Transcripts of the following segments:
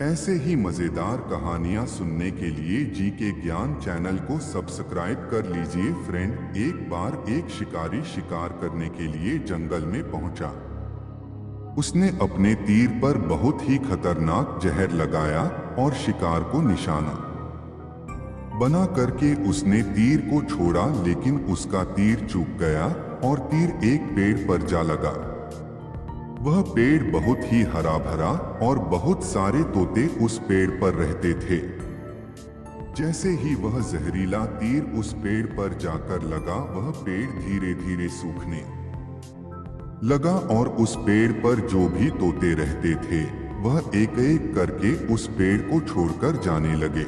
ऐसे ही मजेदार कहानियां सुनने के लिए जी के ज्ञान चैनल को सब्सक्राइब कर लीजिए फ्रेंड। एक बार एक शिकारी शिकार करने के लिए जंगल में पहुंचा। उसने अपने तीर पर बहुत ही खतरनाक जहर लगाया और शिकार को निशाना बना करके उसने तीर को छोड़ा, लेकिन उसका तीर चूक गया और तीर एक पेड़ पर जा लगा। वह पेड़ बहुत ही हरा भरा और बहुत सारे तोते उस पेड़ पर रहते थे। जैसे ही वह जहरीला तीर उस पेड़ पर जाकर लगा, वह पेड़ धीरे धीरे सूखने लगा और उस पेड़ पर जो भी तोते रहते थे वह एक एक करके उस पेड़ को छोड़कर जाने लगे।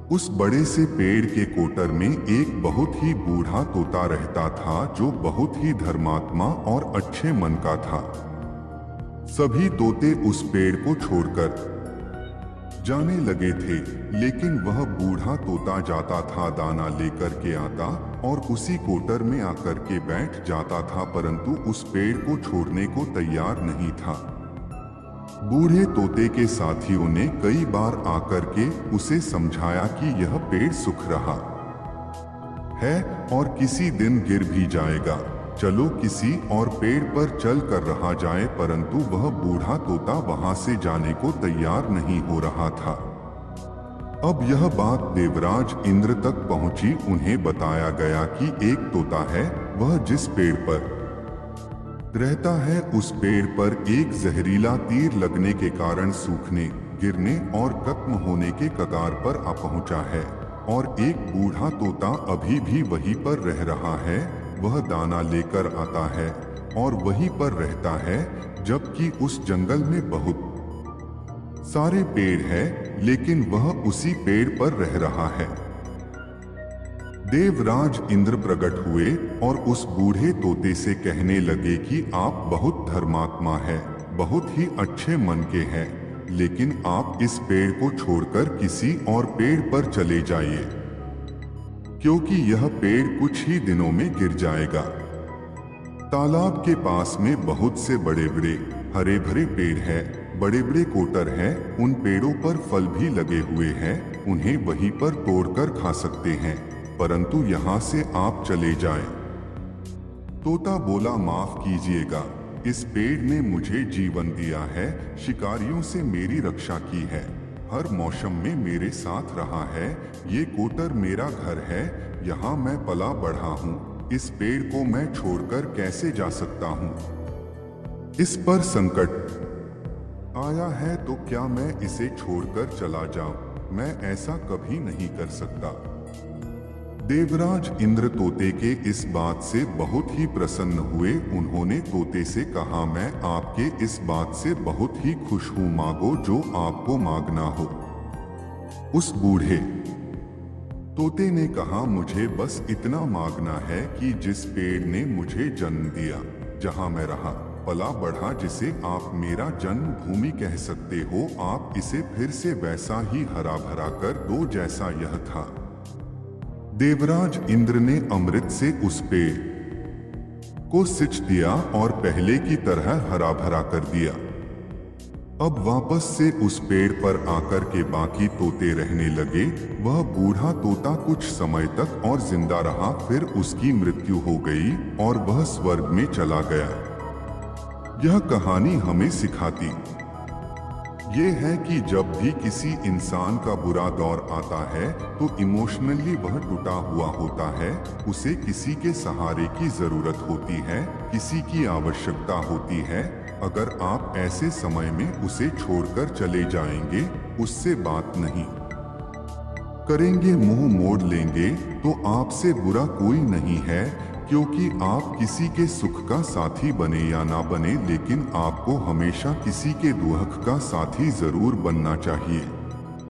उस बड़े से पेड़ के कोटर में एक बहुत ही बूढ़ा तोता रहता था, जो बहुत ही धर्मात्मा और अच्छे मन का था। सभी तोते उस पेड़ को छोड़कर जाने लगे थे, लेकिन वह बूढ़ा तोता जाता था, दाना लेकर के आता और उसी कोटर में आकर के बैठ जाता था, परंतु उस पेड़ को छोड़ने को तैयार नहीं था। बूढ़े तोते के साथियों ने कई बार आकर के उसे समझाया कि यह पेड़ सूख रहा है और किसी दिन गिर भी जाएगा, चलो किसी और पेड़ पर चल कर रहा जाए, परंतु वह बूढ़ा तोता वहां से जाने को तैयार नहीं हो रहा था। अब यह बात देवराज इंद्र तक पहुंची। उन्हें बताया गया कि एक तोता है, वह जिस पेड़ पर रहता है उस पेड़ पर एक जहरीला तीर लगने के कारण सूखने, गिरने और खत्म होने के कगार पर आ पहुंचा है, और एक बूढ़ा तोता अभी भी वहीं पर रह रहा है। वह दाना लेकर आता है और वहीं पर रहता है, जबकि उस जंगल में बहुत सारे पेड़ हैं, लेकिन वह उसी पेड़ पर रह रहा है। देवराज इंद्र प्रकट हुए और उस बूढ़े तोते से कहने लगे कि आप बहुत धर्मात्मा हैं, बहुत ही अच्छे मन के हैं, लेकिन आप इस पेड़ को छोड़कर किसी और पेड़ पर चले जाइए, क्योंकि यह पेड़ कुछ ही दिनों में गिर जाएगा। तालाब के पास में बहुत से बड़े बड़े हरे भरे पेड़ हैं, बड़े बड़े कोटर हैं, उन पेड़ों पर फल भी लगे हुए हैं, उन्हें वहीं पर तोड़कर खा सकते हैं, परंतु यहाँ से आप चले जाएं। तोता बोला, माफ कीजिएगा, इस पेड़ ने मुझे जीवन दिया है, शिकारियों से मेरी रक्षा की है, हर मौसम में मेरे साथ रहा है, ये कोटर मेरा घर है, यहाँ मैं पला बढ़ा हूँ, इस पेड़ को मैं छोड़कर कैसे जा सकता हूँ? इस पर संकट आया है तो क्या मैं इसे छोड़कर चला जाऊं? मैं ऐसा कभी नहीं कर सकता। देवराज इंद्र तोते के इस बात से बहुत ही प्रसन्न हुए। उन्होंने तोते से कहा, मैं आपके इस बात से बहुत ही खुश हूं, मांगो जो आपको मांगना हो। उस बूढ़े तोते ने कहा, मुझे बस इतना मांगना है कि जिस पेड़ ने मुझे जन्म दिया, जहां मैं रहा पला बढ़ा, जिसे आप मेरा जन्म भूमि कह सकते हो, आप इसे फिर से वैसा ही हरा भरा कर दो जैसा यह था। देवराज इंद्र ने अमृत से उस पेड़ को सिंच दिया और पहले की तरह हरा भरा कर दिया। अब वापस से उस पेड़ पर आकर के बाकी तोते रहने लगे। वह बूढ़ा तोता कुछ समय तक और जिंदा रहा, फिर उसकी मृत्यु हो गई और वह स्वर्ग में चला गया। यह कहानी हमें सिखाती ये है कि जब भी किसी इंसान का बुरा दौर आता है तो इमोशनली वह टूटा हुआ होता है, उसे किसी के सहारे की जरूरत होती है, किसी की आवश्यकता होती है। अगर आप ऐसे समय में उसे छोड़कर चले जाएंगे, उससे बात नहीं करेंगे, मुंह मोड़ लेंगे, तो आपसे बुरा कोई नहीं है, क्योंकि आप किसी के सुख का साथी बने या ना बने, लेकिन आपको हमेशा किसी के दुख का साथी जरूर बनना चाहिए।